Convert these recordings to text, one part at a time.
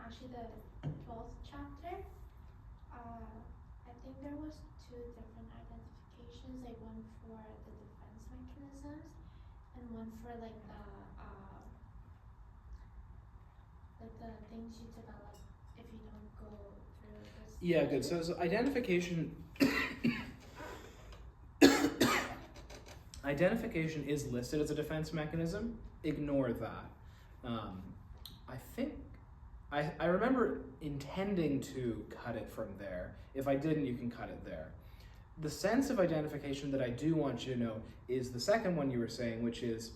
actually the 12th chapter, I think there was two different identifications, like one for the defense mechanisms and one for like the things you develop if you don't go through this. Yeah, good. So identification identification is listed as a defense mechanism. Ignore that. I think I remember intending to cut it from there. If I didn't, you can cut it there. The sense of identification that I do want you to know is the second one you were saying, which is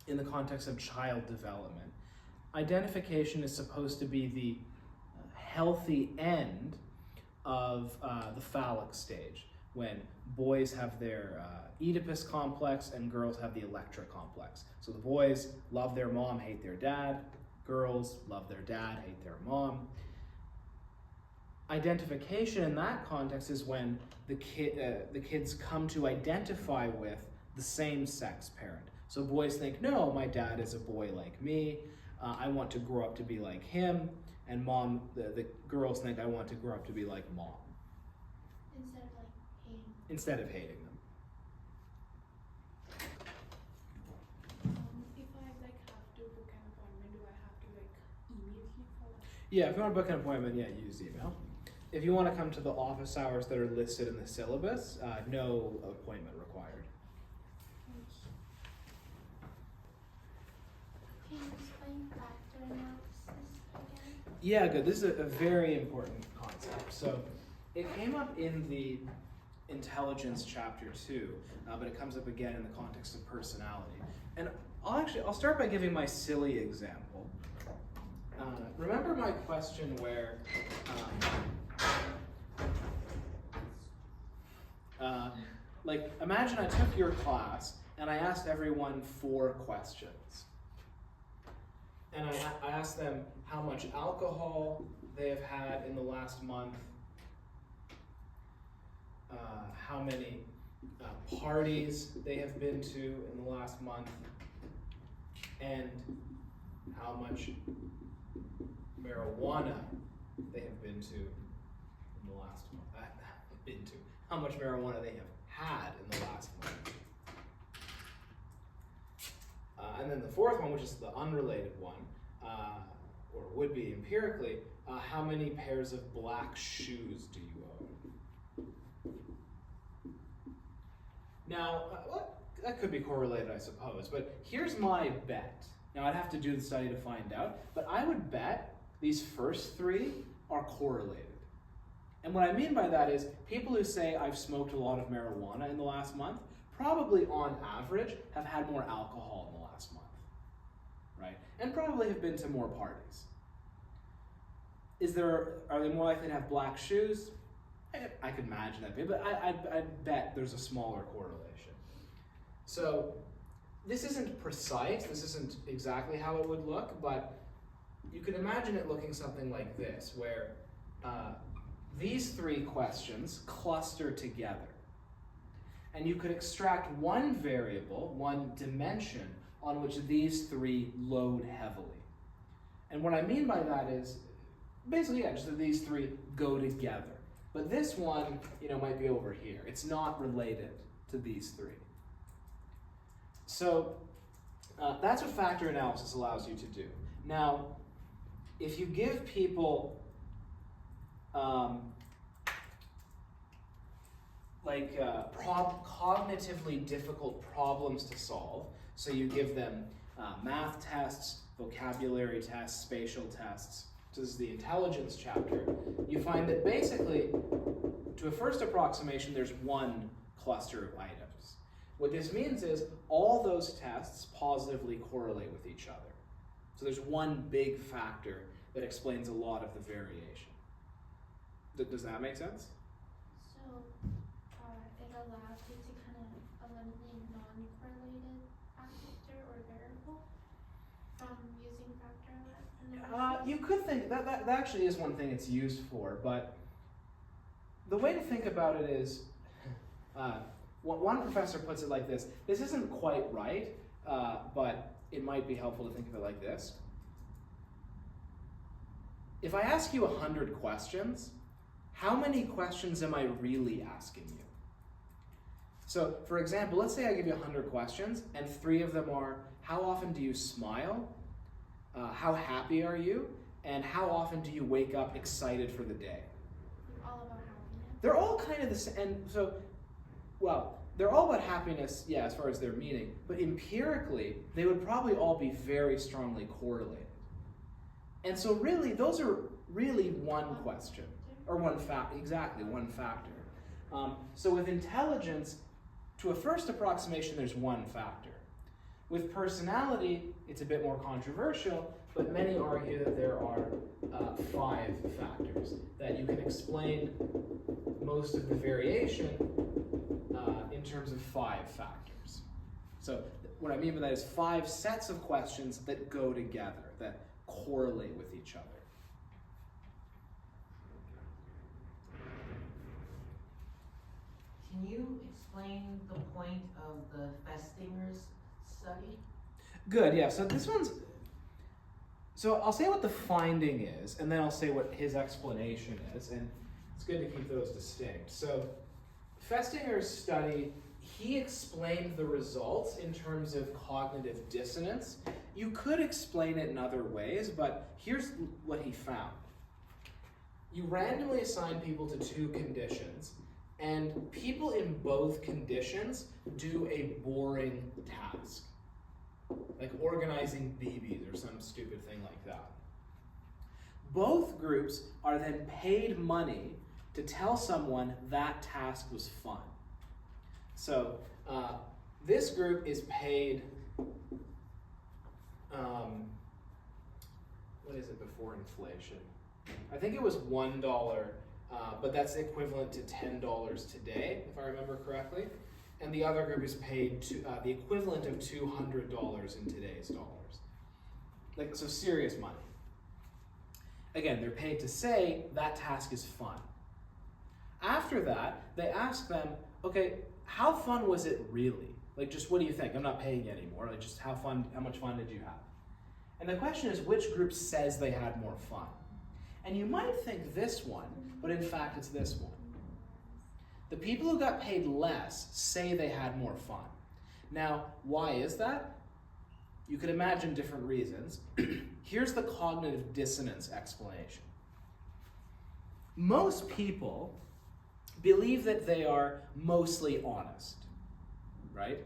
in the context of child development. Identification is supposed to be the healthy end of the phallic stage, when boys have their Oedipus complex and girls have the Electra complex. So the boys love their mom, hate their dad. Girls love their dad, hate their mom. Identification in that context is when the kids come to identify with the same sex parent. So boys think, no, my dad is a boy like me. I want to grow up to be like him. And the girls think, I want to grow up to be like mom. Instead of hating them. If I have to book an appointment, do I have to immediately follow? Yeah, if you want to book an appointment, yeah, use email. If you want to come to the office hours that are listed in the syllabus, no appointment required. Can you explain factor analysis again? Yeah, good. This is a very important concept. So it came up in the intelligence chapter 2, but it comes up again in the context of personality. And I'll start by giving my silly example. Remember my question where imagine I took your class and I asked everyone 4 questions. And I asked them how much alcohol they have had in the last month, how many parties they have been to in the last month, and how much marijuana they have been to in the last month. How much marijuana they have had in the last month. And then the 4th one, which is the unrelated one, or would be empirically, how many pairs of black shoes do you own? Now, that could be correlated, I suppose, but here's my bet. Now, I'd have to do the study to find out, but I would bet these first 3 are correlated. And what I mean by that is people who say I've smoked a lot of marijuana in the last month probably on average have had more alcohol in the last month, right? And probably have been to more parties. Are they more likely to have black shoes? I could imagine that, but I bet there's a smaller correlation. So this isn't precise, this isn't exactly how it would look, but you can imagine it looking something like this, where these 3 questions cluster together. And you could extract one variable, one dimension, on which these 3 load heavily. And what I mean by that is, basically, just that these 3 go together. But this one, might be over here. It's not related to these 3. So that's what factor analysis allows you to do. Now, if you give people cognitively difficult problems to solve, so you give them math tests, vocabulary tests, spatial tests. So this is the intelligence chapter. You find that basically, to a first approximation, there's one cluster of items. What this means is all those tests positively correlate with each other. So there's one big factor that explains a lot of the variation. Does that make sense? So it allows you to kind of eliminate non-correlated factor or variable from using factor analysis? You could think, that actually is one thing it's used for, but the way to think about it is, one professor puts it like this. This isn't quite right, but it might be helpful to think of it like this. if I ask you 100 questions, how many questions am I really asking you? So, for example, let's say I give you 100 questions, and 3 of them are, how often do you smile? How happy are you? And how often do you wake up excited for the day? All about happiness. They're all kind of the same, and so, well, they're all about happiness, yeah, as far as their meaning, but empirically, they would probably all be very strongly correlated. And so really, those are really one question, or one fact, exactly, one factor. So with intelligence, to a first approximation, there's one factor. With personality, it's a bit more controversial, but many argue that there are 5 factors, that you can explain most of the variation in terms of 5 factors. So what I mean by that is 5 sets of questions that go together, that correlate with each other. Can you explain the point of the Festinger's study? Good, yeah, so this one's, so I'll say what the finding is, and then I'll say what his explanation is, and it's good to keep those distinct. So Festinger's study, he explained the results in terms of cognitive dissonance. You could explain it in other ways, but here's what he found. You randomly assign people to 2 conditions, and people in both conditions do a boring task, like organizing BBs or some stupid thing like that. Both groups are then paid money to tell someone that task was fun. So this group is paid, what is it before inflation? I think it was $1, but that's equivalent to $10 today, if I remember correctly. And the other group is paid to, the equivalent of $200 in today's dollars. Like, so serious money. Again, they're paid to say that task is fun. After that, they ask them, okay, how fun was it really? Like, just what do you think? I'm not paying you anymore. Like, just how much fun did you have? And the question is, which group says they had more fun? And you might think this one, but in fact, it's this one. The people who got paid less say they had more fun. Now, why is that? You could imagine different reasons. Here's the cognitive dissonance explanation. Most people believe that they are mostly honest, right?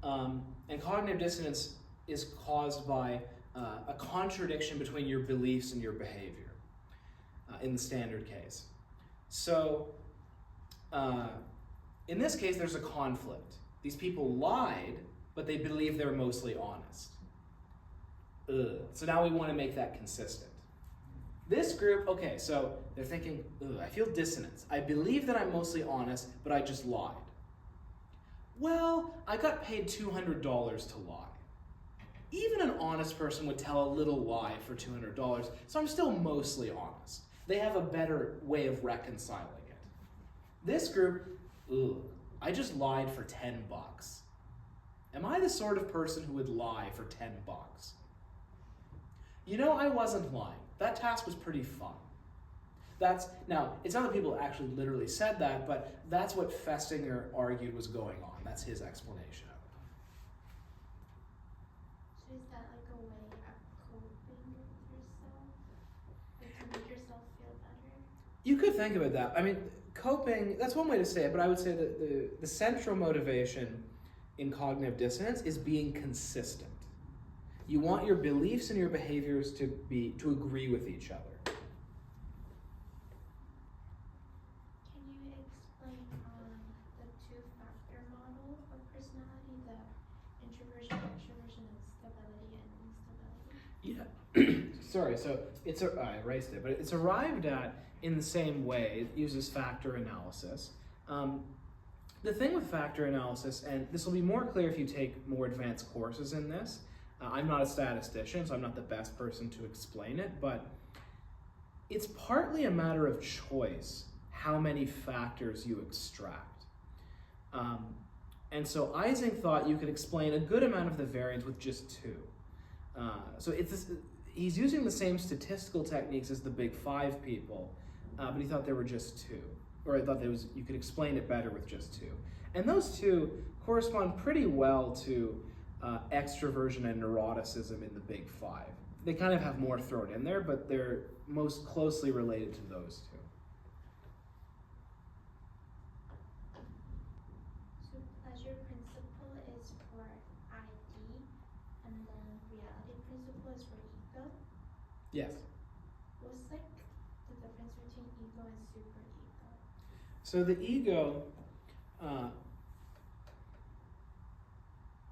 And cognitive dissonance is caused by a contradiction between your beliefs and your behavior in the standard case. So, in this case, there's a conflict. These people lied, but they believe they're mostly honest. So now we want to make that consistent. This group, okay, so they're thinking, I feel dissonance. I believe that I'm mostly honest, but I just lied. Well, I got paid $200 to lie. Even an honest person would tell a little lie for $200, so I'm still mostly honest. They have a better way of reconciling it. This group, I just lied for $10. Am I the sort of person who would lie for $10? You know, I wasn't lying. That task was pretty fun. Now, it's not that people actually literally said that, but that's what Festinger argued was going on. That's his explanation of it. So is that like a way of coping with yourself? Like to make yourself feel better? You could think about that. I mean, coping, that's one way to say it, but I would say that the central motivation in cognitive dissonance is being consistent. You want your beliefs and your behaviors to agree with each other. Can you explain the 2-factor model of personality, the introversion, extroversion, and stability and instability? Yeah. Sorry, so I erased it, but it's arrived at in the same way. It uses factor analysis. The thing with factor analysis, and this will be more clear if you take more advanced courses in this, I'm not a statistician, so I'm not the best person to explain it, but it's partly a matter of choice how many factors you extract. And so Ising thought you could explain a good amount of the variance with just 2. So he's using the same statistical techniques as the big five people, but he thought there were just two. Or I thought you could explain it better with just two. And those two correspond pretty well to extroversion and neuroticism in the big five. They kind of have more thrown in there, but they're most closely related to those two. So pleasure principle is for ID, and then reality principle is for ego. Yes. What's like the difference between ego and superego? So the ego,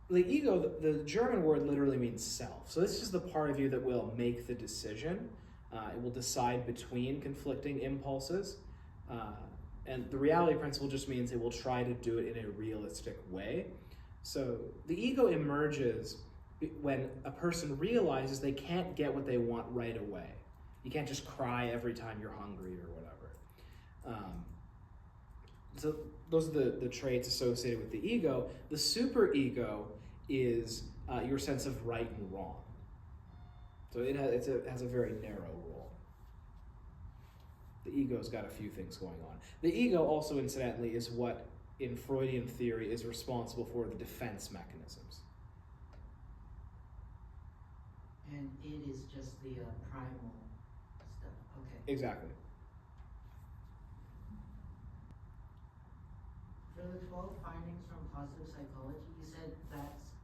the German word literally means self. So this is the part of you that will make the decision. It will decide between conflicting impulses. And the reality principle just means it will try to do it in a realistic way. So the ego emerges when a person realizes they can't get what they want right away. You can't just cry every time you're hungry or whatever. So those are the traits associated with the ego. The superego is your sense of right and wrong. So it has a very narrow role. The ego's got a few things going on. The ego also, incidentally, is what in Freudian theory is responsible for the defense mechanisms. And it is just the primal stuff. Okay. Exactly. For the 12 findings from positive psychology, you said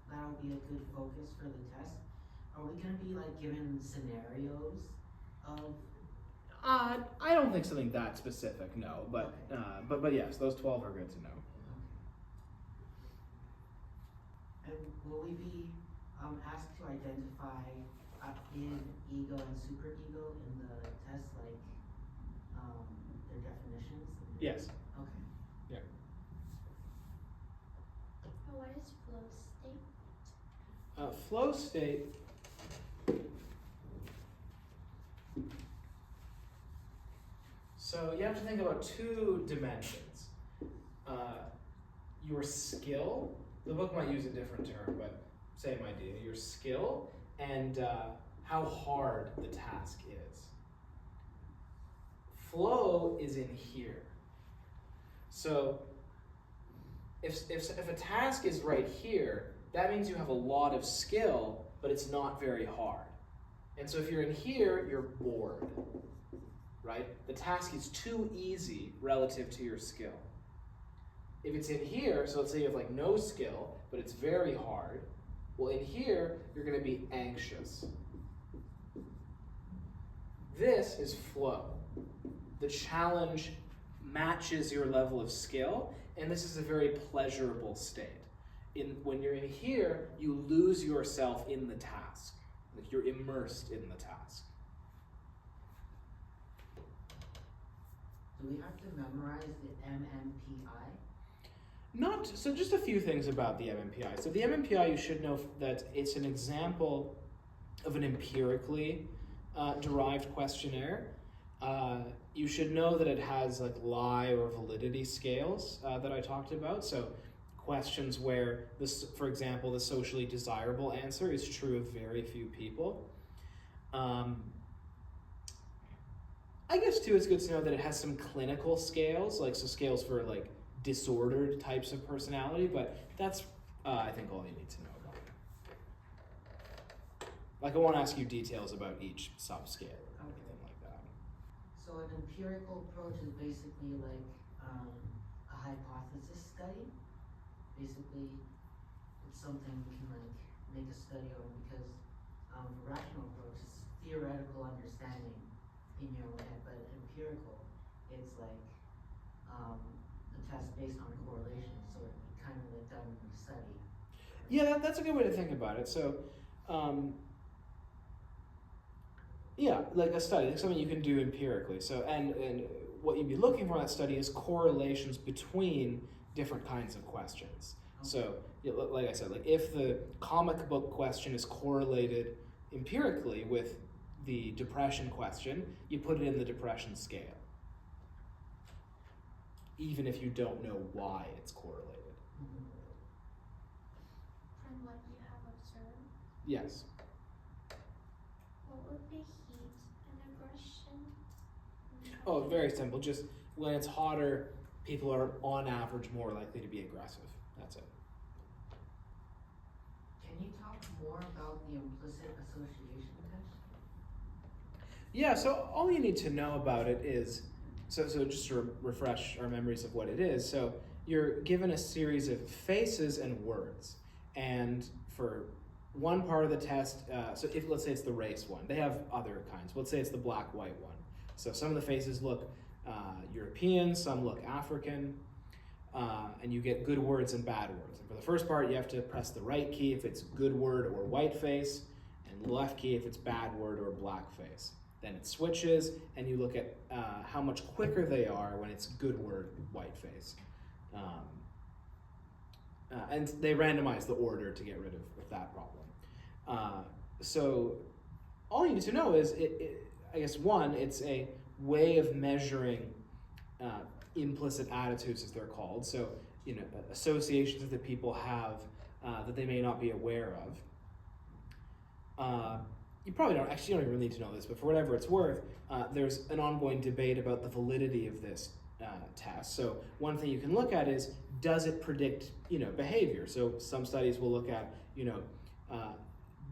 that'll be a good focus for the test. Are we going to be like given scenarios of? I don't think something that specific, no. But but yes, those 12 are good to know. Okay. And will we be asked to identify in ego and superego in the test, like their definitions? Yes. Okay. Yeah. What is flow state? Flow state. So you have to think about two dimensions. Your skill, the book might use a different term, but same idea. Your skill and how hard the task is. Flow is in here. So if a task is right here, that means you have a lot of skill, but it's not very hard. And so if you're in here, you're bored, right? The task is too easy relative to your skill. If it's in here, so let's say you have like no skill, but it's very hard, well, in here, you're going to be anxious. This is flow. The challenge matches your level of skill, and this is a very pleasurable state. When you're in here, you lose yourself in the task. Like you're immersed in the task. Do we have to memorize the MMPI? So just a few things about the MMPI. So the MMPI, you should know that it's an example of an empirically derived questionnaire. You should know that it has like lie or validity scales that I talked about. So questions where, for example, the socially desirable answer is true of very few people. I guess too, it's good to know that it has some clinical scales, like so scales for like disordered types of personality, but that's I think all you need to know about it. Like I won't ask you details about each subscale or anything like that. So an empirical approach is basically like a hypothesis study. Basically, it's something we can like make a study on because the rational approach is theoretical understanding in your own head, but empirical, it's like a test based on correlation, so it kind of like done in a study. Yeah, that's a good way to think about it. So, yeah, like a study, like something you can do empirically. So, and what you'd be looking for in that study is correlations between different kinds of questions. Okay. So, like I said, like if the comic book question is correlated empirically with the depression question, you put it in the depression scale, even if you don't know why it's correlated. From what you have observed? What Yes. would Oh, very simple. Just when it's hotter, people are on average more likely to be aggressive. That's it. Can you talk more about the implicit association test? Yeah, so all you need to know about it is, so just to refresh our memories of what it is, so you're given a series of faces and words. And for one part of the test, so if let's say it's the race one, they have other kinds. Let's say it's the black-white one. So some of the faces look European, some look African, and you get good words and bad words. And for the first part, you have to press the right key if it's good word or white face, and the left key if it's bad word or black face. Then it switches, and you look at how much quicker they are when it's good word, white face. And they randomize the order to get rid of that problem. So all you need to know is, I guess, one, it's a way of measuring implicit attitudes, as they're called. So, associations that people have that they may not be aware of. You probably don't even need to know this, but for whatever it's worth, there's an ongoing debate about the validity of this test. So one thing you can look at is, does it predict, behavior? So some studies will look at,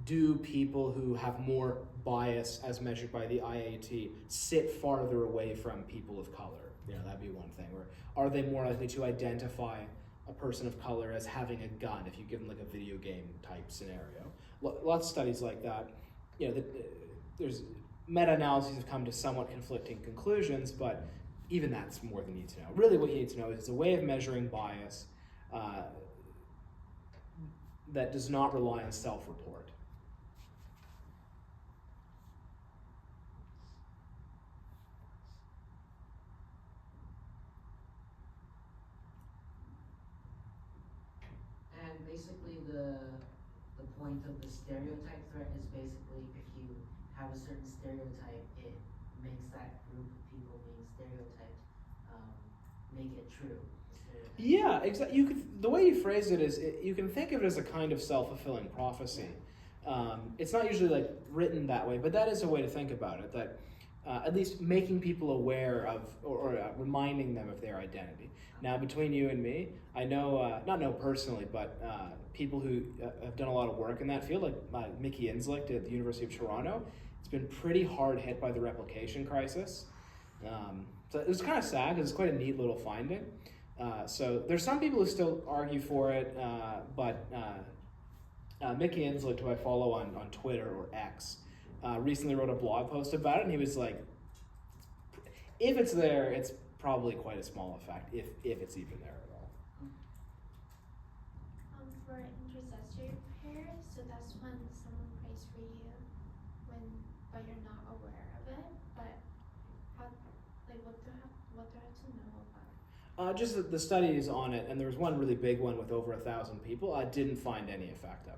do people who have more bias as measured by the IAT sit farther away from people of color? That'd be one thing. Or are they more likely to identify a person of color as having a gun if you give them like a video game type scenario? Lots of studies like that. There's meta-analyses have come to somewhat conflicting conclusions, but even that's more than you need to know. Really what you need to know is it's a way of measuring bias that does not rely on self-report. And basically the point of the stereotype threat is basically if you have a certain stereotype, it makes that group of people being stereotyped make it true. Yeah, exactly. The way you phrase it is, you can think of it as a kind of self-fulfilling prophecy. It's not usually like written that way, but that is a way to think about it. That at least making people aware of, or reminding them of their identity. Now, between you and me, I know, not know personally, but people who have done a lot of work in that field, like Mickey Inslicht at the University of Toronto, it's been pretty hard hit by the replication crisis. So it was kind of sad because it's quite a neat little finding. So there's some people who still argue for it, but Mickey Inslicht, who I follow on Twitter or X, recently wrote a blog post about it, and he was like, if it's there, it's probably quite a small effect, if it's even there at all. For intercessory prayer, so that's when someone prays for you but you're not aware of it. But what do I have to know about it? Just the studies on it, and there was one really big one with over 1,000 people. I didn't find any effect of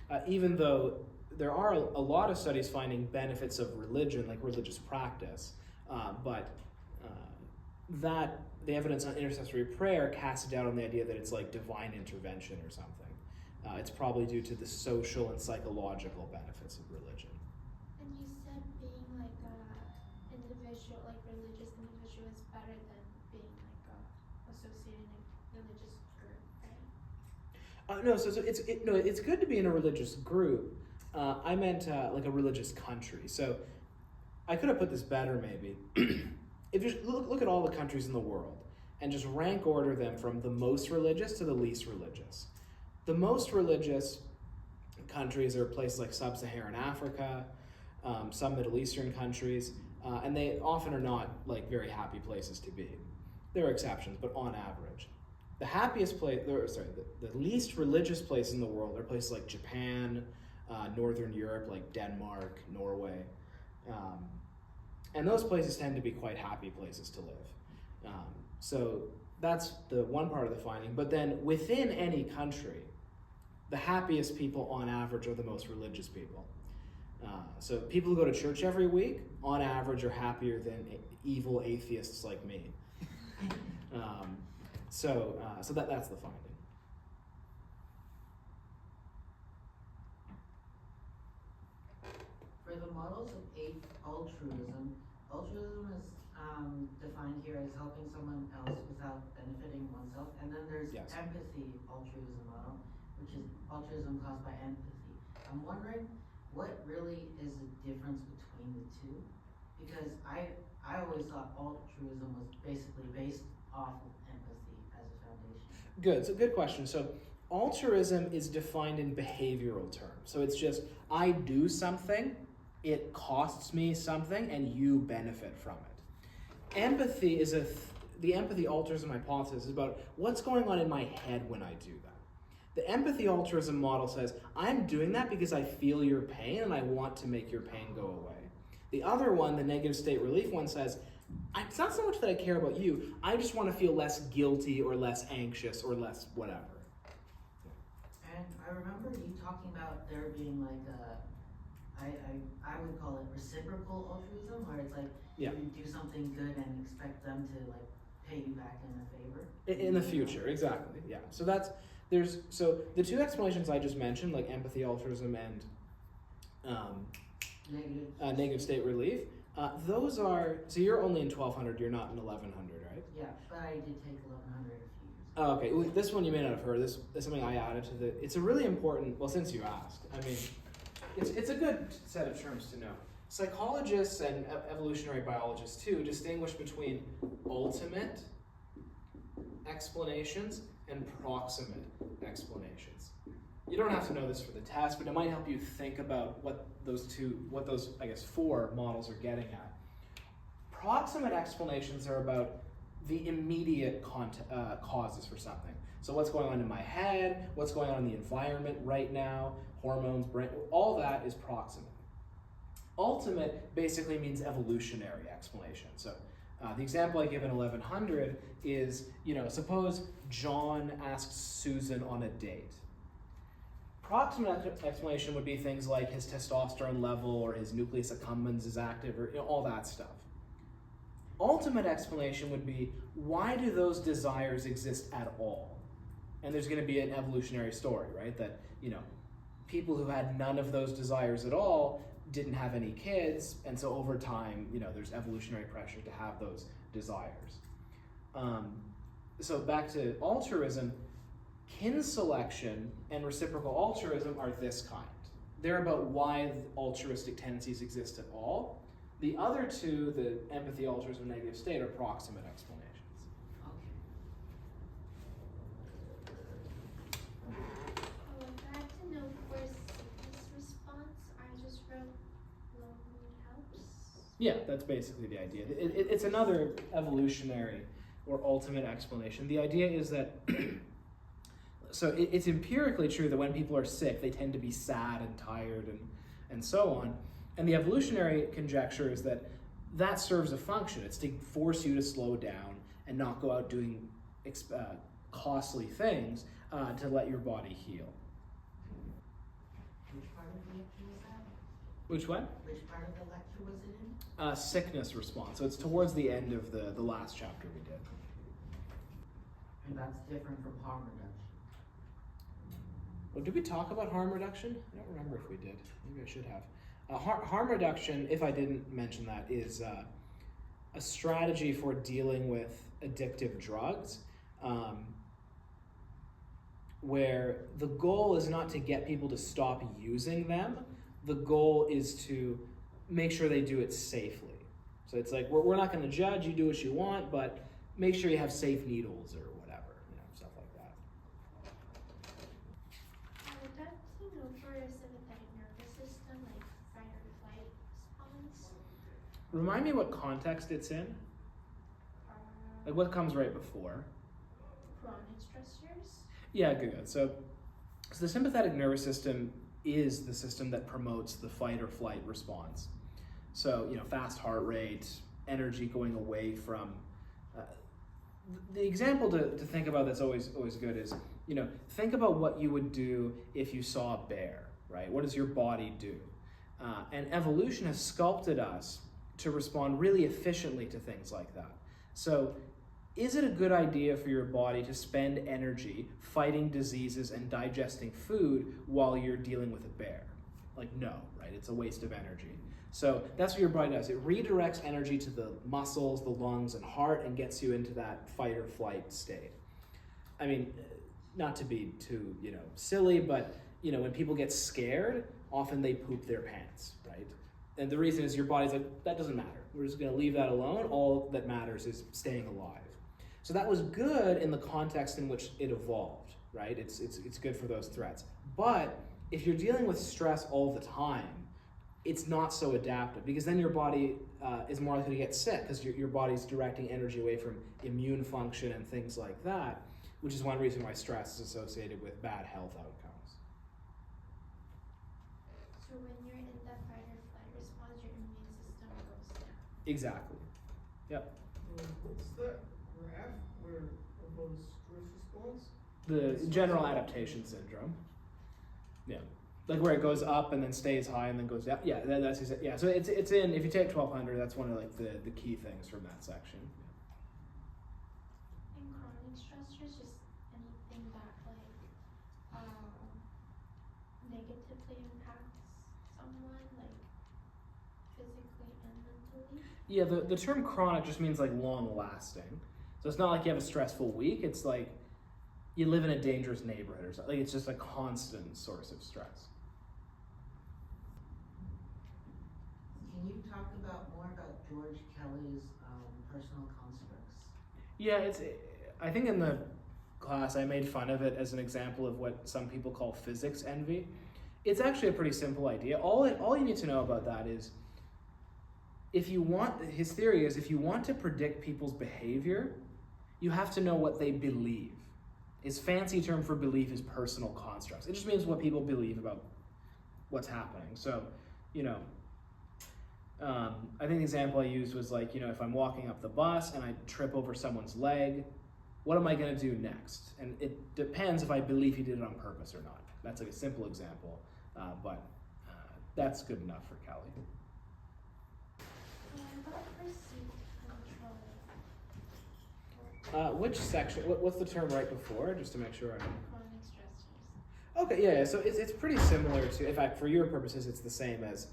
it. Even though there are a lot of studies finding benefits of religion, like religious practice, but that the evidence on intercessory prayer casts doubt on the idea that it's like divine intervention or something. It's probably due to the social and psychological benefits of religion. And you said being like a individual, like religious individual, is better than being like associated in a religious group, right? No, so it's good to be in a religious group. I meant like a religious country. So I could have put this better maybe. If you look at all the countries in the world and just rank order them from the most religious to the least religious. The most religious countries are places like sub-Saharan Africa, some Middle Eastern countries, and they often are not like very happy places to be. There are exceptions, but on average. The happiest place, the least religious places in the world are places like Japan, Northern Europe, like Denmark, Norway. And those places tend to be quite happy places to live. So that's the one part of the finding. But then within any country, the happiest people on average are the most religious people. So people who go to church every week, on average, are happier than evil atheists like me. So that's the finding. For the models of altruism. Altruism is defined here as helping someone else without benefiting oneself. And then there's Yes. empathy altruism model, which is altruism caused by empathy. I'm wondering what really is the difference between the two? Because I always thought altruism was basically based off of empathy as a foundation. Good, it's a good question. So altruism is defined in behavioral terms. So it's just, I do something, it costs me something, and you benefit from it. Empathy is the empathy altruism hypothesis is about what's going on in my head when I do that. The empathy altruism model says, I'm doing that because I feel your pain and I want to make your pain go away. The other one, the negative state relief one, says, it's not so much that I care about you, I just want to feel less guilty or less anxious or less whatever. And I remember you talking about there being like I would call it reciprocal altruism, where it's like Yeah. you do something good and expect them to like pay you back in a favor. In the future, exactly, yeah. So so the two explanations I just mentioned, like empathy altruism and negative state relief, those are, so you're only in 1200, you're not in 1100, right? Yeah, but I did take 1100 a few years ago. Oh, okay, well, this one you may not have heard. This is something I added to it's a really important, well, since you asked, I mean, it's a good set of terms to know. Psychologists and evolutionary biologists too distinguish between ultimate explanations and proximate explanations. You don't have to know this for the test, but it might help you think about what those, I guess, four models are getting at. Proximate explanations are about the immediate causes for something. So what's going on in my head, what's going on in the environment right now, hormones, brain, all that is proximate. Ultimate basically means evolutionary explanation. So the example I give in 1100 is, suppose John asks Susan on a date. Proximate explanation would be things like his testosterone level or his nucleus accumbens is active or all that stuff. Ultimate explanation would be, why do those desires exist at all? And there's going to be an evolutionary story, right? That, people who had none of those desires at all didn't have any kids, and so over time, there's evolutionary pressure to have those desires. So back to altruism, kin selection and reciprocal altruism are this kind. They're about why altruistic tendencies exist at all. The other two, the empathy, altruism, and negative state, are proximate explanations. Oh, I have to know for sickness response, I just wrote lonely helps. Yeah, that's basically the idea. It's another evolutionary or ultimate explanation. The idea is that, so it's empirically true that when people are sick, they tend to be sad and tired and so on. And the evolutionary conjecture is that that serves a function. It's to force you to slow down and not go out doing costly things to let your body heal. Which part of the lecture was that? Which one? Which part of the lecture was it in? Sickness response. So it's towards the end of the last chapter we did. And that's different from harm reduction. Well, did we talk about harm reduction? I don't remember if we did. Maybe I should have. Harm reduction, if I didn't mention that, is a strategy for dealing with addictive drugs, where the goal is not to get people to stop using them. The goal is to make sure they do it safely. So it's like, we're not going to judge, you do what you want, but make sure you have safe needles or whatever, stuff like that. I would like to know for a sympathetic nervous system, like fight or flight response. Remind me what context it's in? Like what comes right before? Chronic stressors. Yeah, good. So the sympathetic nervous system is the system that promotes the fight or flight response. So, fast heart rate, energy going away from, the example to think about that's always good is, think about what you would do if you saw a bear, right? What does your body do? And evolution has sculpted us to respond really efficiently to things like that. So is it a good idea for your body to spend energy fighting diseases and digesting food while you're dealing with a bear? Like, no, right? It's a waste of energy. So that's what your body does. It redirects energy to the muscles, the lungs, and heart, and gets you into that fight or flight state. I mean, not to be too, silly, but, when people get scared, often they poop their pants, right? And the reason is your body's like, that doesn't matter. We're just gonna leave that alone. All that matters is staying alive. So that was good in the context in which it evolved, right? It's good for those threats. But if you're dealing with stress all the time, it's not so adaptive, because then your body is more likely to get sick, because your body's directing energy away from immune function and things like that, which is one reason why stress is associated with bad health outcomes. So when you're in that fight or flight response, your immune system goes down. Exactly. Yep. What's that graph where of those stress response? The general adaptation syndrome. Yeah. Like where it goes up and then stays high and then goes down. Yeah, that's exactly. Yeah, so it's in, if you take 1200, that's one of like the key things from that section. And chronic stressors, just anything that negatively impacts someone, like physically and mentally. Yeah, the term chronic just means like long lasting. So it's not like you have a stressful week, it's like you live in a dangerous neighborhood or something. Like it's just a constant source of stress. Can you talk more about George Kelly's personal constructs? Yeah, I think in the class I made fun of it as an example of what some people call physics envy. It's actually a pretty simple idea. All you need to know about that is his theory is if you want to predict people's behavior, you have to know what they believe. His fancy term for belief is personal constructs. It just means what people believe about what's happening. So, I think the example I used was like, if I'm walking up the bus and I trip over someone's leg, what am I going to do next? And it depends if I believe he did it on purpose or not. That's like a simple example, but that's good enough for Kelly. And what perceived control? Which section? What's the term right before, just to make sure I'm... Chronic stressors. Okay, yeah. So it's pretty similar to, in fact, for your purposes, it's the same as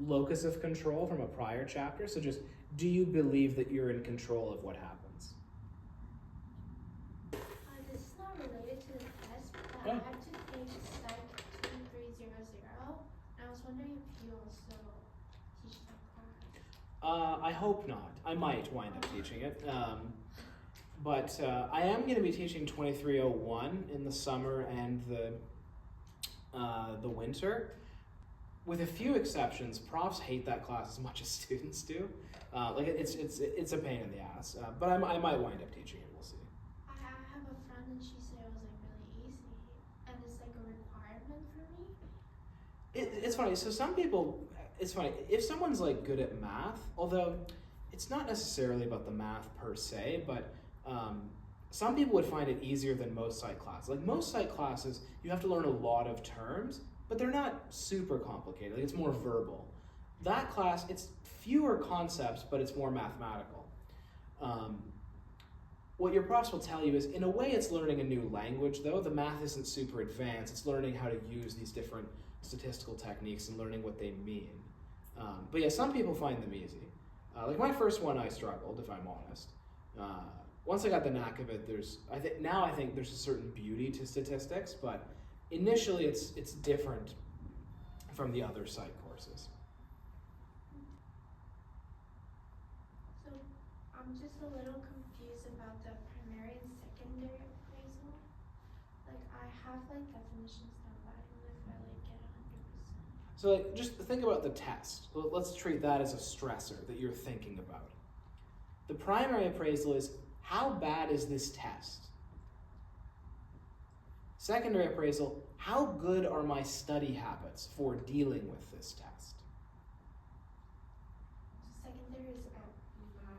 locus of control from a prior chapter. So just, do you believe that you're in control of what happens? This is not related to the test, but Oh. I have to take Psych 2300, and I was wondering if you also teach that class. I hope not. I might wind up teaching it. But I am going to be teaching 2301 in the summer and the winter. With a few exceptions, profs hate that class as much as students do. It's a pain in the ass. But I might wind up teaching it. We'll see. I have a friend and she said it was like really easy, and it's like a requirement for me. It's funny. So some people, it's funny. If someone's like good at math, although it's not necessarily about the math per se, but some people would find it easier than most psych classes. Like most psych classes, you have to learn a lot of terms, but they're not super complicated. Like it's more verbal. That class, it's fewer concepts, but it's more mathematical. What your profs will tell you is, in a way, it's learning a new language, though. The math isn't super advanced. It's learning how to use these different statistical techniques and learning what they mean. But yeah, some people find them easy. Like my first one, I struggled, if I'm honest. Once I got the knack of it, I think there's a certain beauty to statistics, but initially it's different from the other psych courses. So I'm just a little confused about the primary and secondary appraisal. Like I have like definitions down, but I don't know if I like get 100%. So like, just think about the test. Let's treat that as a stressor that you're thinking about. The primary appraisal is, how bad is this test? Secondary appraisal, how good are my study habits for dealing with this test? So secondary is about my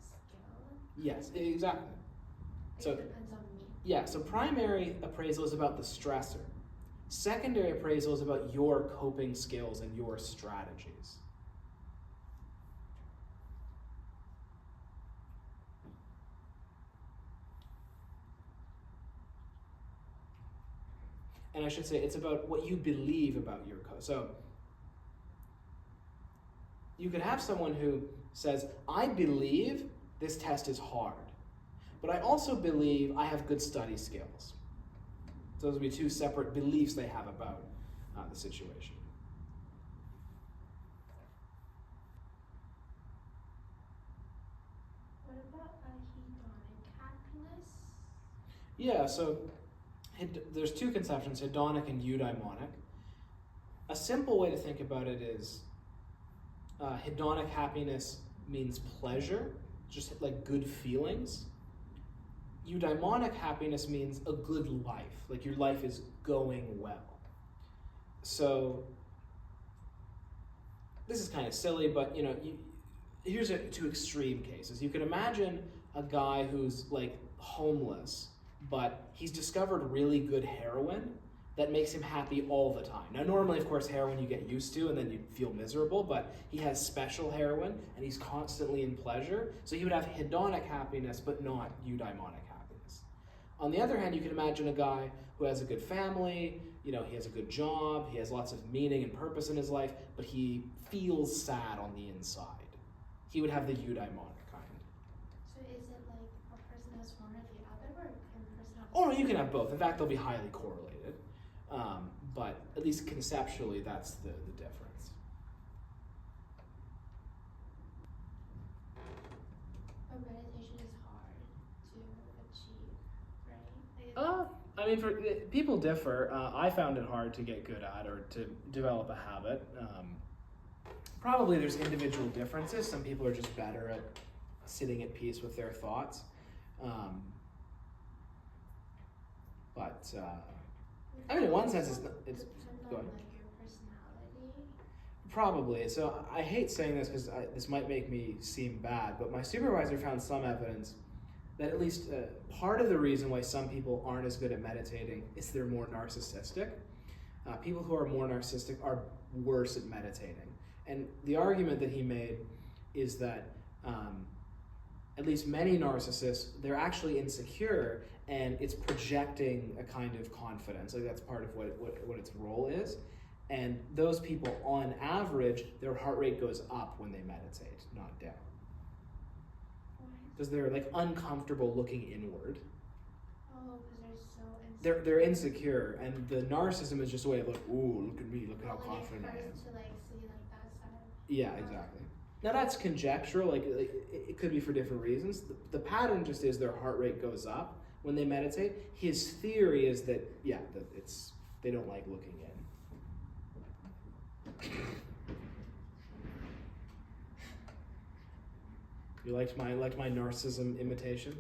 skill. Yes, exactly. Like So it depends on me. yeah, so primary appraisal is about the stressor. Secondary appraisal is about your coping skills and your strategies. And I should say it's about what you believe about your code. So you could have someone who says, I believe this test is hard, but I also believe I have good study skills. So those would be two separate beliefs they have about the situation. What about hedonic happiness? Yeah, so there's two conceptions, hedonic and eudaimonic. A simple way to think about it is hedonic happiness means pleasure, just like good feelings. Eudaimonic happiness means a good life, like your life is going well. So this is kind of silly, but here's two extreme cases. You could imagine a guy who's like homeless, but he's discovered really good heroin that makes him happy all the time. Now, normally, of course, heroin you get used to and then you feel miserable, but he has special heroin and he's constantly in pleasure. So he would have hedonic happiness, but not eudaimonic happiness. On the other hand, you can imagine a guy who has a good family, he has a good job, he has lots of meaning and purpose in his life, but he feels sad on the inside. He would have the eudaimonic kind. So is it like a person has one or the other, or can a person have Oh, no, you can have both. In fact, they'll be highly correlated. But at least conceptually, that's the difference. But meditation is hard to achieve, right? I mean, for people differ. I found it hard to get good at or to develop a habit. Probably there's individual differences. Some people are just better at sitting at peace with their thoughts. I mean, in one sense, it's Depend go on ahead. like your personality. Probably. So I hate saying this because this might make me seem bad, but my supervisor found some evidence that at least part of the reason why some people aren't as good at meditating is they're more narcissistic. People who are more narcissistic are worse at meditating. And the argument that he made is that at least many narcissists, they're actually insecure and it's projecting a kind of confidence. Like that's part of what its role is. And those people, on average, their heart rate goes up when they meditate, not down. Because they're like uncomfortable looking inward. Oh, because they're so insecure. They're insecure, and the narcissism is just a way of like, ooh, look at me, look how Well, like confident I am. it hurts to like see like that side. Yeah, exactly. Now that's conjectural, like it could be for different reasons. The pattern just is their heart rate goes up when they meditate. His theory is that, that they don't like looking in. You liked my narcissism imitation?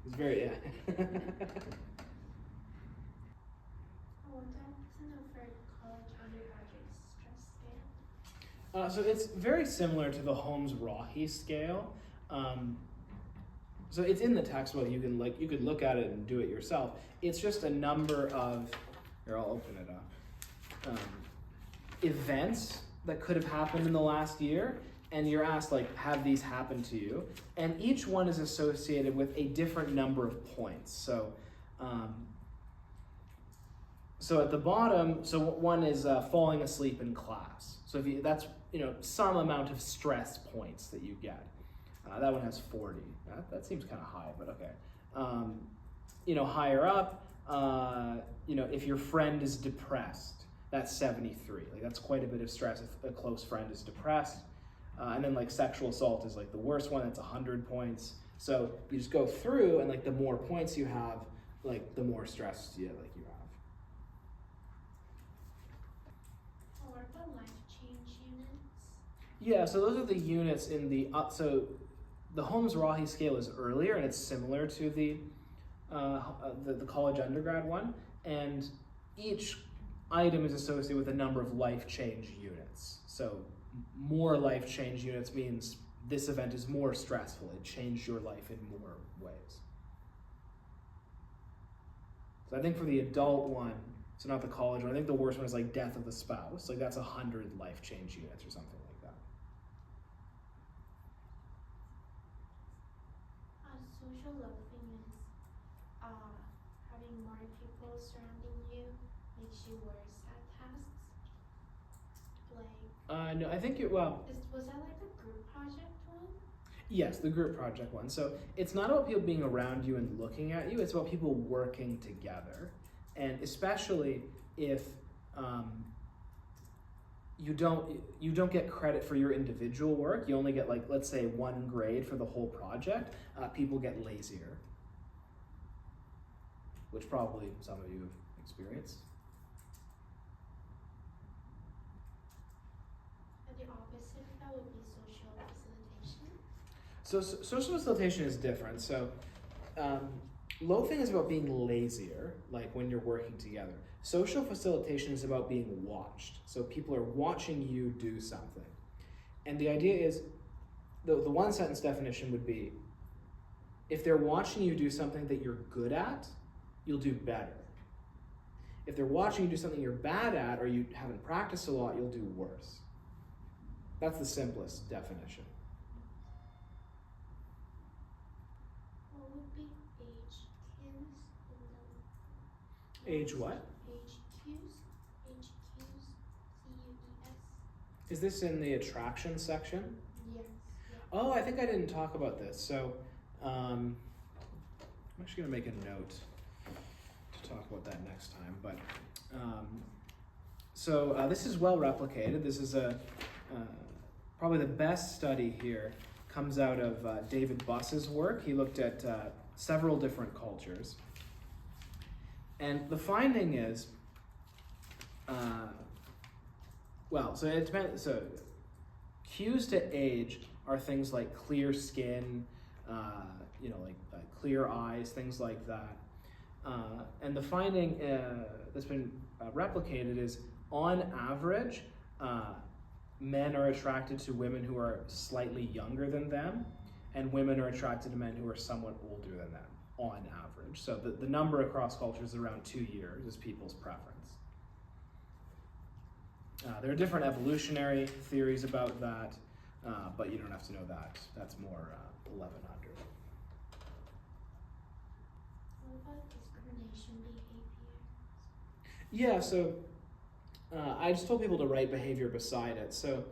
It's very, I want to know for college undergraduate stress scale. So it's very similar to the Holmes-Rahe scale. So it's in the textbook. You could look at it and do it yourself. It's just a number of, here, I'll open it up, events that could have happened in the last year, and you're asked, like, have these happened to you? And each one is associated with a different number of points. So at the bottom, so one is falling asleep in class. So that's some amount of stress points that you get. That one has 40. That seems kind of high, but okay. Higher up, if your friend is depressed, that's 73. Like that's quite a bit of stress if a close friend is depressed. And then like sexual assault is like the worst one. That's 100 points. So you just go through, and like the more points you have, like the more stress you have. What about life change units? Yeah, so those are the units in the, so the Holmes-Rahe scale is earlier, and it's similar to the college undergrad one, and each item is associated with a number of life change units. So more life change units means this event is more stressful. It changed your life in more ways. So I think for the adult one, so not the college one, I think the worst one is like death of the spouse. Like that's 100 life change units or something like that. Social loathing is having more people surrounding you were sat tasks? Like, No, I think was that like the group project one? yes, the group project one. So it's not about people being around you and looking at you, it's about people working together. And especially if you don't get credit for your individual work, you only get, like, let's say 1 grade for the whole project, people get lazier. Which probably some of you have experienced. And the opposite of that would be social facilitation. So social facilitation is different. So loafing is about being lazier, like when you're working together. Social facilitation is about being watched. So people are watching you do something. And the idea is, the one sentence definition would be, if they're watching you do something that you're good at, you'll do better. If they're watching you do something you're bad at or you haven't practiced a lot, you'll do worse. That's the simplest definition. What would be age cues in the Age what? age cues? Age cues. CUES. Is this in the attraction section? Yes. Oh, I think I didn't talk about this. So I'm actually gonna make a note to talk about that next time. But this is well replicated. This is probably the best study here comes out of David Buss's work. He looked at several different cultures. And the finding is, so it depends. So cues to age are things like clear skin, clear eyes, things like that. And the finding that's been replicated is, on average, men are attracted to women who are slightly younger than them, and women are attracted to men who are somewhat older than them, on average. So the number across cultures is around 2 years is people's preference. There are different evolutionary theories about that, but you don't have to know that. That's more 1100. What about discrimination behaviors? Yeah, so I just told people to write behavior beside it. So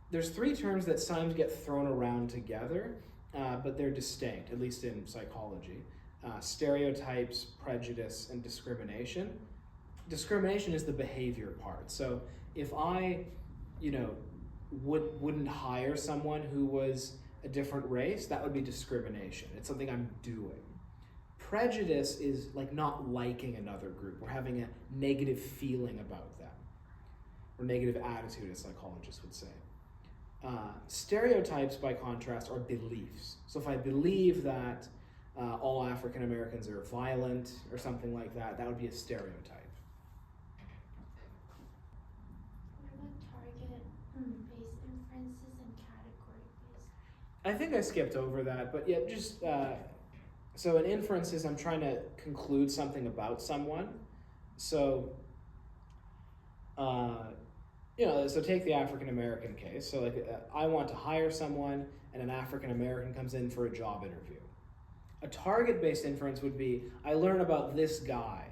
there's 3 terms that sometimes get thrown around together, but they're distinct, at least in psychology. Stereotypes, prejudice, and discrimination. Discrimination is the behavior part. So if I, wouldn't hire someone who was a different race, that would be discrimination. It's something I'm doing. Prejudice is like not liking another group or having a negative feeling about them, or negative attitude, as psychologists would say. Stereotypes, by contrast, are beliefs. So if I believe that all African Americans are violent or something like that, that would be a stereotype. What about target-based inferences and category-based? I think I skipped over that, but yeah, just so an inference is I'm trying to conclude something about someone. So, so take the African American case. So like I want to hire someone and an African American comes in for a job interview. A target-based inference would be, I learn about this guy,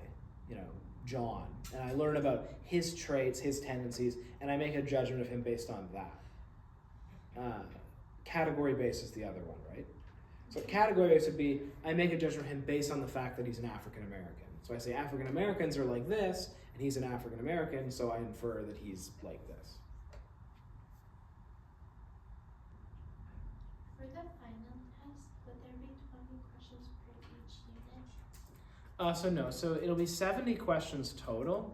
John, and I learn about his traits, his tendencies, and I make a judgment of him based on that. Category-based is the other one, right? So category-based would be, I make a judgment of him based on the fact that he's an African American. So I say African Americans are like this, and he's an African American, so I infer that he's like this. For the final test, would there be 20 questions per each unit? So it'll be 70 questions total.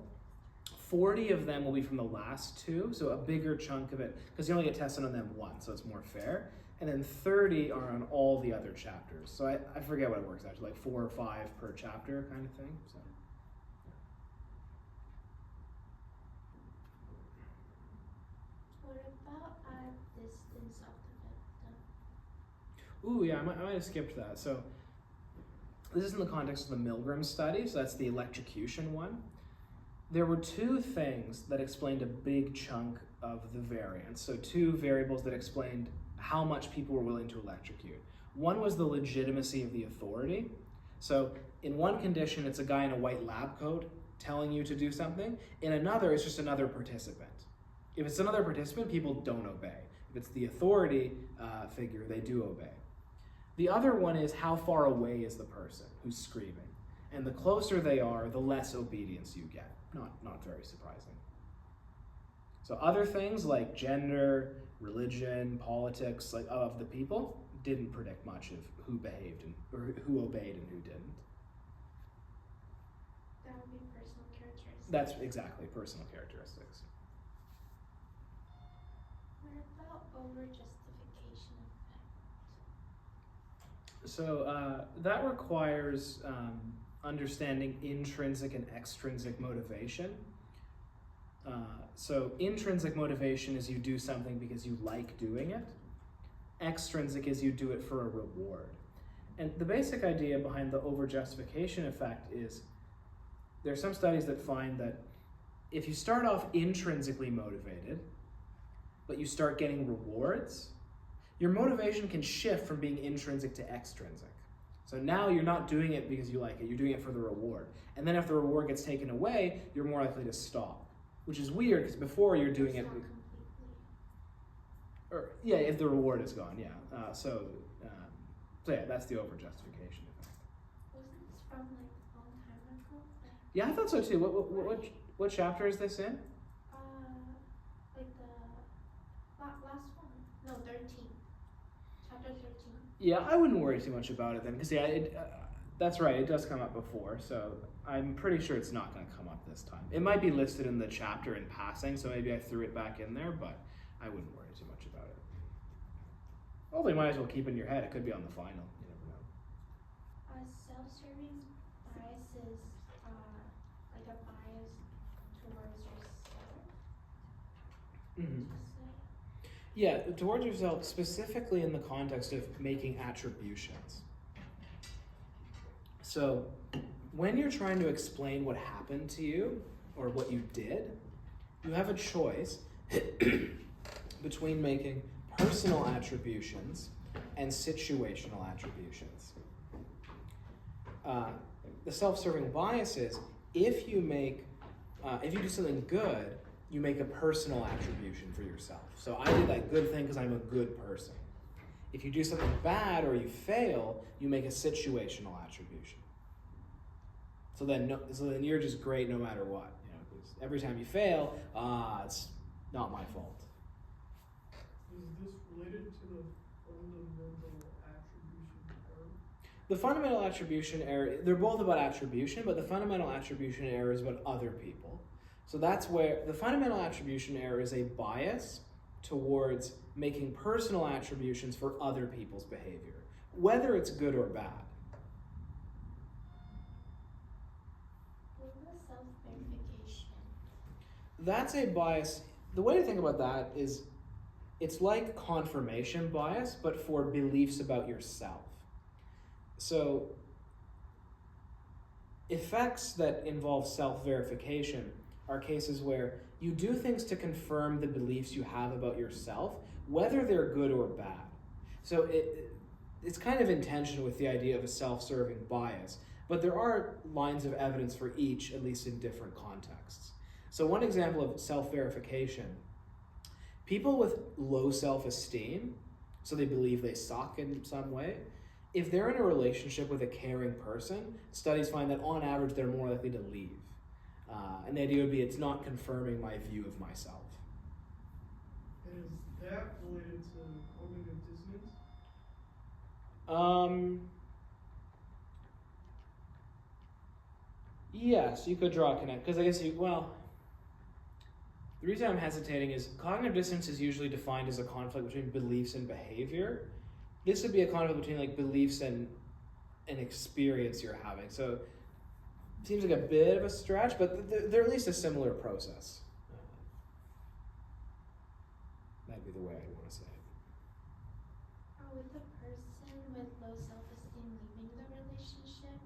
40 of them will be from the last 2, so a bigger chunk of it, because you only get tested on them once, so it's more fair. And then 30 are on all the other chapters. So I forget what it works out to, like 4 or 5 per chapter kind of thing. So. What about distance of the victim? Ooh, yeah, I might have skipped that. So this is in the context of the Milgram study, so that's the electrocution one. There were 2 things that explained a big chunk of the variance. So 2 variables that explained how much people were willing to electrocute. One was the legitimacy of the authority. So in one condition, it's a guy in a white lab coat telling you to do something. In another, it's just another participant. If it's another participant, people don't obey. If it's the authority figure, they do obey. The other one is how far away is the person who's screaming. And the closer they are, the less obedience you get. Not very surprising. So other things like gender, religion, politics, like of the people, didn't predict much of who behaved or who obeyed and who didn't. That would be personal characteristics. That's exactly personal characteristics. What about over-justification effect? So that requires understanding intrinsic and extrinsic motivation. So intrinsic motivation is you do something because you like doing it. Extrinsic is you do it for a reward. And the basic idea behind the over-justification effect is there are some studies that find that if you start off intrinsically motivated, but you start getting rewards, your motivation can shift from being intrinsic to extrinsic. So now you're not doing it because you like it, you're doing it for the reward. And then if the reward gets taken away, you're more likely to stop. Which is weird because before you're doing it, Not completely. or yeah, if the reward is gone, yeah. So yeah, that's the over-justification effect. Wasn't this from like a long time ago? Yeah, I thought so too. What chapter is this in? Like the last one. No, 13. Chapter 13. Yeah, I wouldn't worry too much about it then, because yeah, that's right. It does come up before, so I'm pretty sure it's not going to come up this time. It might be listed in the chapter in passing, so maybe I threw it back in there, but I wouldn't worry too much about it. Well, you might as well keep it in your head. It could be on the final. You never know. Self-serving bias is like a bias towards yourself. Mm-hmm. Just say. Yeah, towards yourself, specifically in the context of making attributions. So, when you're trying to explain what happened to you or what you did, you have a choice between making personal attributions and situational attributions. The self-serving bias is if you do something good, you make a personal attribution for yourself. So I did that good thing because I'm a good person. If you do something bad or you fail, you make a situational attribution. So then you're just great no matter what. You know, 'cause every time you fail, it's not my fault. Is this related to the fundamental attribution error? The fundamental attribution error, they're both about attribution, but the fundamental attribution error is about other people. So that's where the fundamental attribution error is a bias towards making personal attributions for other people's behavior, whether it's good or bad. What was self-verification? That's a bias. The way to think about that is it's like confirmation bias, but for beliefs about yourself. So effects that involve self-verification are cases where you do things to confirm the beliefs you have about yourself, whether they're good or bad. So it's kind of in tension with the idea of a self-serving bias, but there are lines of evidence for each, at least in different contexts. So one example of self-verification, people with low self-esteem, so they believe they suck in some way, if they're in a relationship with a caring person, studies find that on average they're more likely to leave. And the idea would be it's not confirming my view of myself. And is that related to cognitive dissonance? Yes, you could draw a connect, because I guess the reason I'm hesitating is cognitive dissonance is usually defined as a conflict between beliefs and behavior. This would be a conflict between like beliefs and an experience you're having. So it seems like a bit of a stretch, but they're at least a similar process. That'd be the way I want to say it. With the person with low self-esteem leaving the relationship,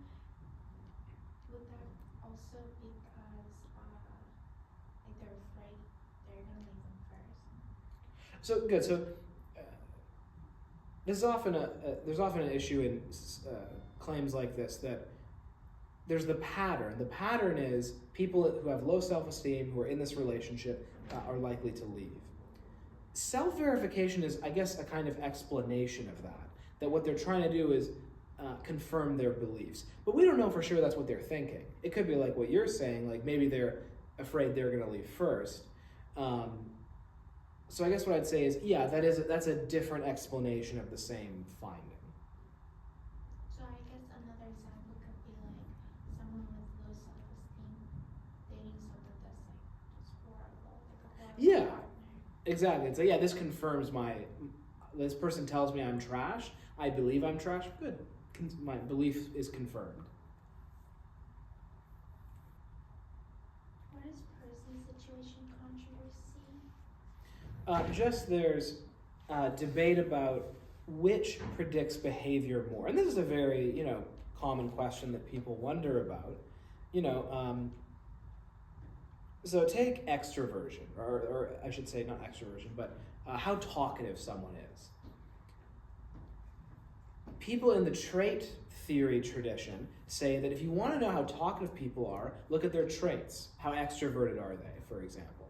would that also be because like they're afraid they're gonna leave them first? So good. So there's often an issue in claims like this that there's the pattern. The pattern is people who have low self-esteem, who are in this relationship, are likely to leave. Self-verification is, I guess, a kind of explanation of that what they're trying to do is confirm their beliefs. But we don't know for sure that's what they're thinking. It could be like what you're saying, like maybe they're afraid they're going to leave first. So I guess what I'd say is, yeah, that's a different explanation of the same finding. So I guess another example could be like someone with low self-esteem dating someone that's like just horrible, like a horrible Yeah. partner. Exactly. It's like, yeah, this confirms this person tells me I'm trash. I believe I'm trash. Good. My belief is confirmed. What is person situation controversy? Just there's debate about which predicts behavior more. And this is a very, common question that people wonder about. So take extroversion, or I should say not extroversion, but how talkative someone is. People in the trait theory tradition say that if you want to know how talkative people are, look at their traits. How extroverted are they, for example?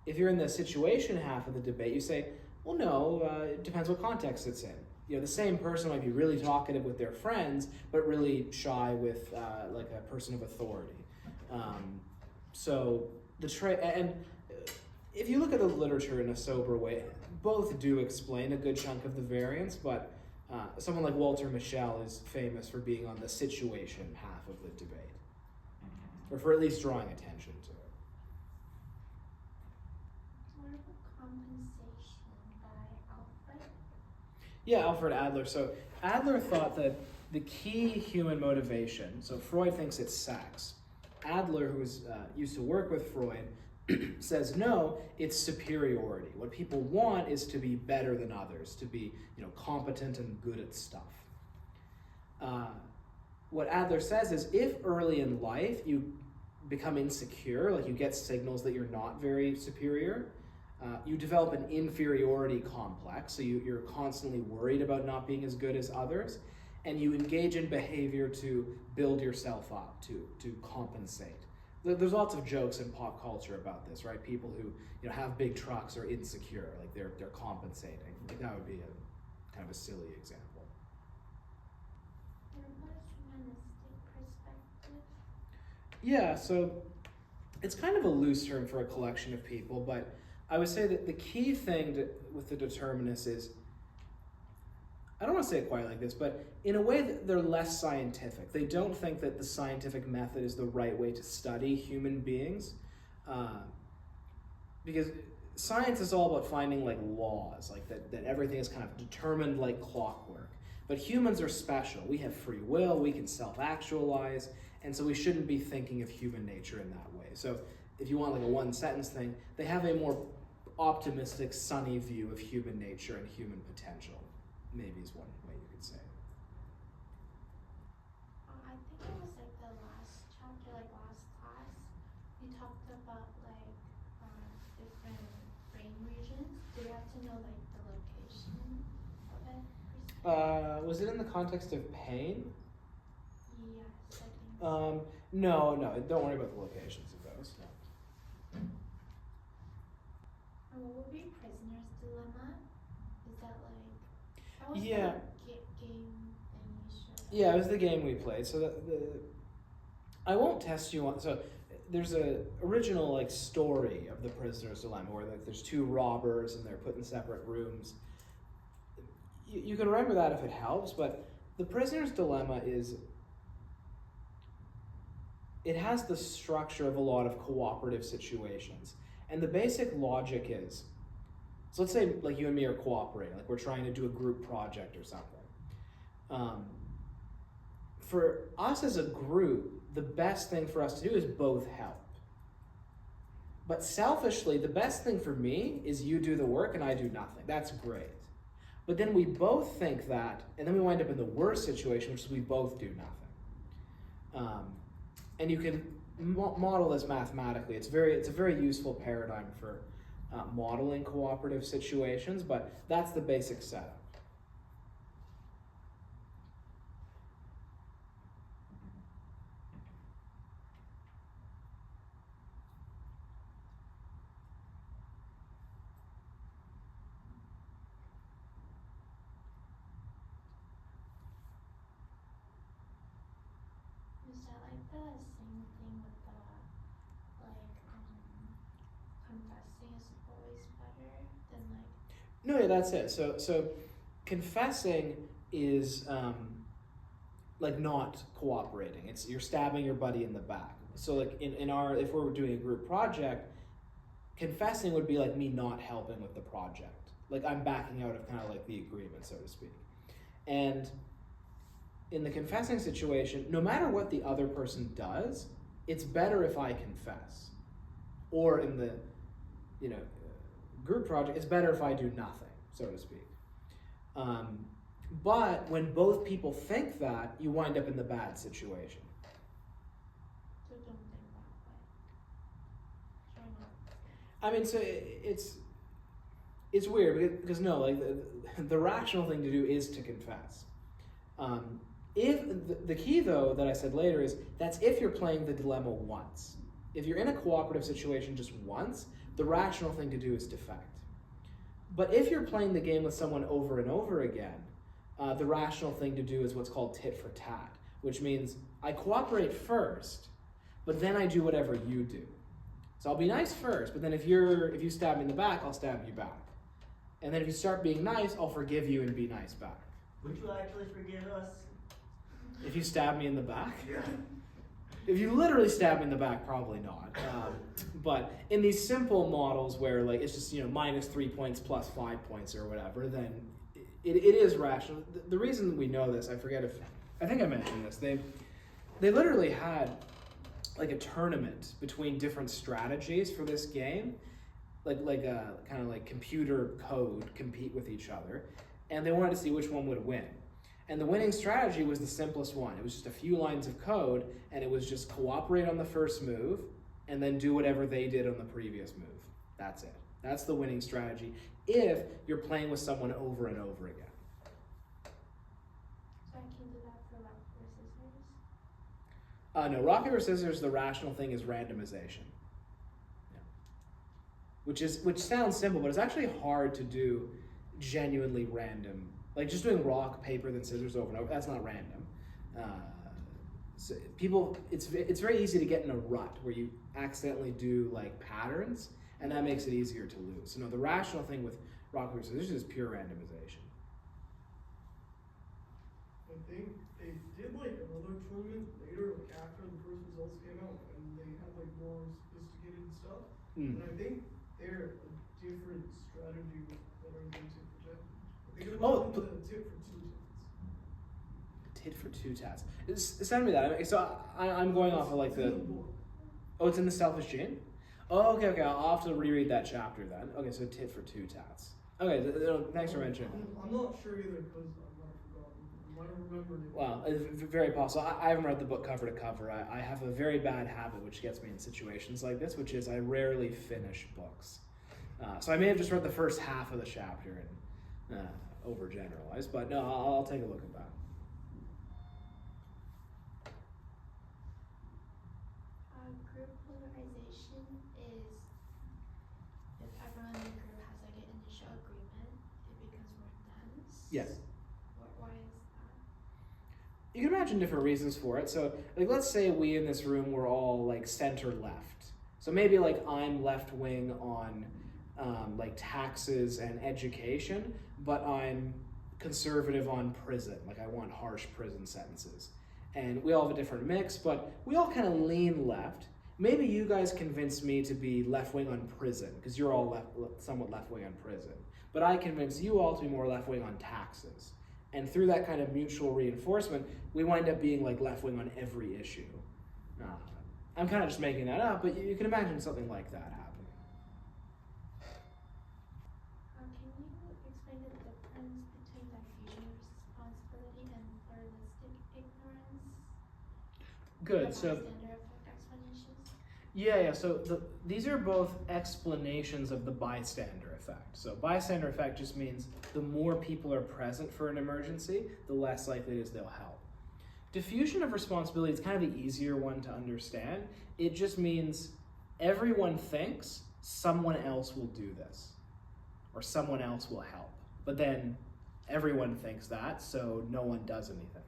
If you're in the situation half of the debate, you say, well, no, it depends what context it's in. The same person might be really talkative with their friends, but really shy with like a person of authority. So the trait, and if you look at the literature in a sober way, both do explain a good chunk of the variance, but someone like Walter Mischel is famous for being on the situation half of the debate, or for at least drawing attention to it. What about compensation by Alfred? Yeah, Alfred Adler. So Adler thought that the key human motivation, so Freud thinks it's sex. Adler, who used to work with Freud, says no, it's superiority. What people want is to be better than others, to be competent and good at stuff. What Adler says is if early in life you become insecure, like you get signals that you're not very superior, you develop an inferiority complex, so you're constantly worried about not being as good as others, and you engage in behavior to build yourself up, to compensate. There's lots of jokes in pop culture about this, right? People who have big trucks are insecure, like they're compensating. Like that would be a kind of a silly example. What about a humanistic perspective? Yeah, so it's kind of a loose term for a collection of people, but I would say that the key thing with the determinists is, I don't want to say it quite like this, but in a way that they're less scientific. They don't think that the scientific method is the right way to study human beings, because science is all about finding like laws, like that everything is kind of determined like clockwork. But humans are special. We have free will, we can self-actualize, and so we shouldn't be thinking of human nature in that way. So if you want like a one-sentence thing, they have a more optimistic, sunny view of human nature and human potential. Maybe is one way you could say. I think it was like the last chapter, like last class, we talked about like different brain regions. Do you have to know like the location of it? Was it in the context of pain? Yes, I think so. No, don't worry about the locations of those. No. And what would be prisoner's dilemma? Is that like that was Yeah. the game thing you showed? Yeah, it was the game we played. So I won't test you on. So there's a original like story of the prisoner's dilemma where like there's two robbers and they're put in separate rooms. You can remember that if it helps, but the prisoner's dilemma it has the structure of a lot of cooperative situations, and the basic logic is. So let's say like you and me are cooperating, like we're trying to do a group project or something. For us as a group, the best thing for us to do is both help. But selfishly, the best thing for me is you do the work and I do nothing. That's great. But then we both think that, and then we wind up in the worst situation, which is we both do nothing. And you can model this mathematically. It's a very useful paradigm for modeling cooperative situations, but that's the basic setup. the same thing with the confessing is always better than No, yeah, that's it. So confessing is like not cooperating. It's you're stabbing your buddy in the back. So like in our if we're doing a group project, confessing would be like me not helping with the project. Like I'm backing out of kind of like the agreement, so to speak. And in the confessing situation, no matter what the other person does, it's better if I confess. Or in the group project, it's better if I do nothing, so to speak. But when both people think that, you wind up in the bad situation. so don't think that way. Try not. I mean, so it's weird because no, like the rational thing to do is to confess. If the key though that I said later is that's if you're playing the dilemma once. If you're in a cooperative situation just once, the rational thing to do is defect. But if you're playing the game with someone over and over again, the rational thing to do is what's called tit for tat, which means I cooperate first, but then I do whatever you do. So I'll be nice first, but then if you stab me in the back, I'll stab you back. And then if you start being nice, I'll forgive you and be nice back. Would you actually forgive us? If you stab me in the back? Yeah. If you literally stab me in the back, probably not. But in these simple models where like it's just minus 3 points plus 5 points or whatever, then it is rational. The reason we know this, I think I mentioned this. They literally had like a tournament between different strategies for this game, like a kind of like computer code compete with each other, and they wanted to see which one would win. And the winning strategy was the simplest one. It was just a few lines of code, and it was just cooperate on the first move, and then do whatever they did on the previous move. That's it. That's the winning strategy if you're playing with someone over and over again. So I can do that for rock, paper, scissors? No, rock, paper, scissors, the rational thing is randomization. Yeah. Which sounds simple, but it's actually hard to do genuinely random. Like just doing rock, paper, then scissors over and over, that's not random. So it's very easy to get in a rut where you accidentally do like patterns, and that makes it easier to lose. So no, the rational thing with rock, paper, scissors is pure randomization. I think they did like another tournament later, like after the first results came out, and they had like more sophisticated stuff. And I think they're a different strategy was better than tit for tat. I think it was the tit for two tats. Tit for two tats. Send me that. So I'm going off of like the. Oh, it's in the Selfish Gene? Oh, okay. I'll have to reread that chapter then. Okay, so tit for two tats. Okay, thanks for mentioning that. I'm not sure either because I might have forgotten. I might have remembered it. Well, it's very possible. I haven't read the book cover to cover. I have a very bad habit which gets me in situations like this, which is I rarely finish books. So I may have just read the first half of the chapter and overgeneralized, but no, I'll take a look at that. Group polarization is if everyone in the group has like an initial agreement, it becomes more dense. Yes. Why is that? You can imagine different reasons for it. So, like, let's say we in this room were all like center left. So maybe like I'm left wing on like taxes and education, but I'm conservative on prison. Like I want harsh prison sentences. And we all have a different mix, but we all kind of lean left. Maybe you guys convince me to be left wing on prison because you're all somewhat left wing on prison. But I convince you all to be more left wing on taxes. And through that kind of mutual reinforcement, we wind up being like left wing on every issue. I'm kind of just making that up, but you can imagine something like that happening. Can you explain the difference between diffusion of responsibility and pluralistic ignorance? Good. The So bystander effect explanations? yeah. So these are both explanations of the bystander effect. So bystander effect just means the more people are present for an emergency, the less likely it is they'll help. Diffusion of responsibility is kind of the easier one to understand. It just means everyone thinks someone else will do this or someone else will help. But then everyone thinks that, so no one does anything.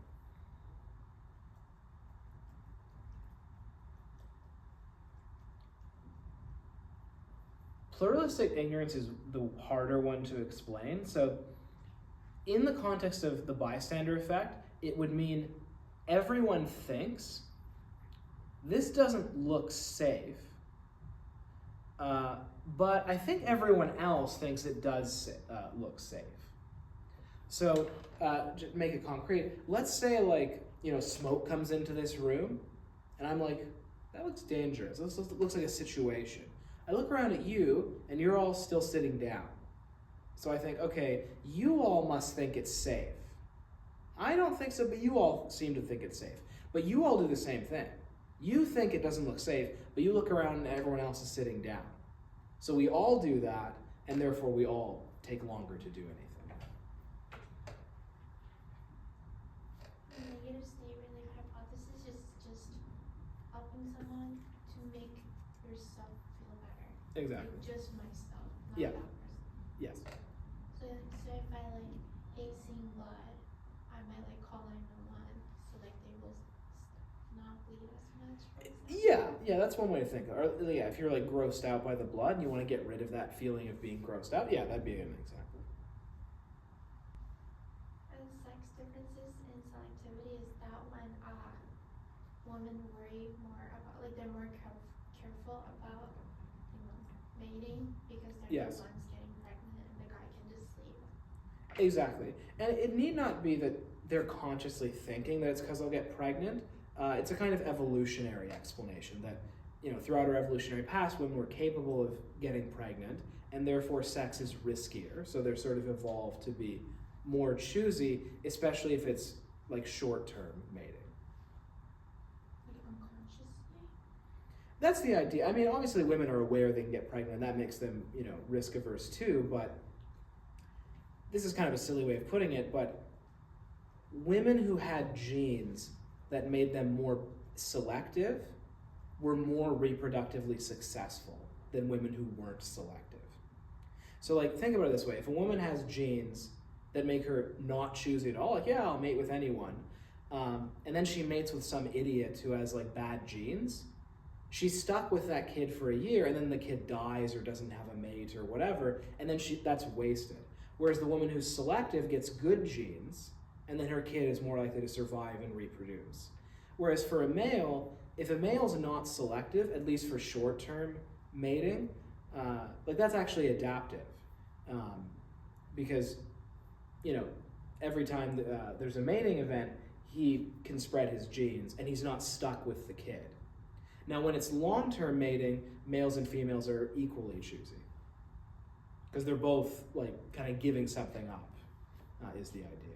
pluralistic ignorance is the harder one to explain. So in the context of the bystander effect, it would mean everyone thinks this doesn't look safe, but I think everyone else thinks it does look safe. So just make it concrete. Let's say smoke comes into this room and I'm like, that looks dangerous. This looks like a situation. I look around at you and you're all still sitting down. So I think, okay, you all must think it's safe. I don't think so, but you all seem to think it's safe. But you all do the same thing. You think it doesn't look safe, but you look around and everyone else is sitting down. So we all do that, and therefore we all take longer to do anything. The negative statement, like hypothesis, is just helping someone to make yourself feel better. Exactly. Like just myself, not Yeah. that person. Yes. So if I hate seeing blood, I might call 911 so they will not bleed as much, for example. Yeah, that's one way to think of it. Or yeah, if you're grossed out by the blood and you want to get rid of that feeling of being grossed out, yeah, that'd be an example. And sex differences in selectivity is that when women worry more about, they're more careful about, mating because they're Yes. the ones getting pregnant and the guy can just leave. Exactly. And it need not be that they're consciously thinking that it's because they'll get pregnant. It's a kind of evolutionary explanation that, throughout our evolutionary past, women were capable of getting pregnant, and therefore sex is riskier. So they're sort of evolved to be more choosy, especially if it's short-term mating. Unconsciously? That's the idea. I mean, obviously women are aware they can get pregnant, and that makes them, risk averse too, but this is kind of a silly way of putting it, but women who had genes that made them more selective were more reproductively successful than women who weren't selective. So think about it this way. If a woman has genes that make her not choosy at all, I'll mate with anyone, and then she mates with some idiot who has bad genes, she's stuck with that kid for a year, and then the kid dies or doesn't have a mate or whatever, and then that's wasted. Whereas the woman who's selective gets good genes, and then her kid is more likely to survive and reproduce. Whereas for a male, if a male's not selective, at least for short-term mating, that's actually adaptive. Because, every time there's a mating event, he can spread his genes, and he's not stuck with the kid. Now, when it's long-term mating, males and females are equally choosy. Because they're both, kind of giving something up, is the idea.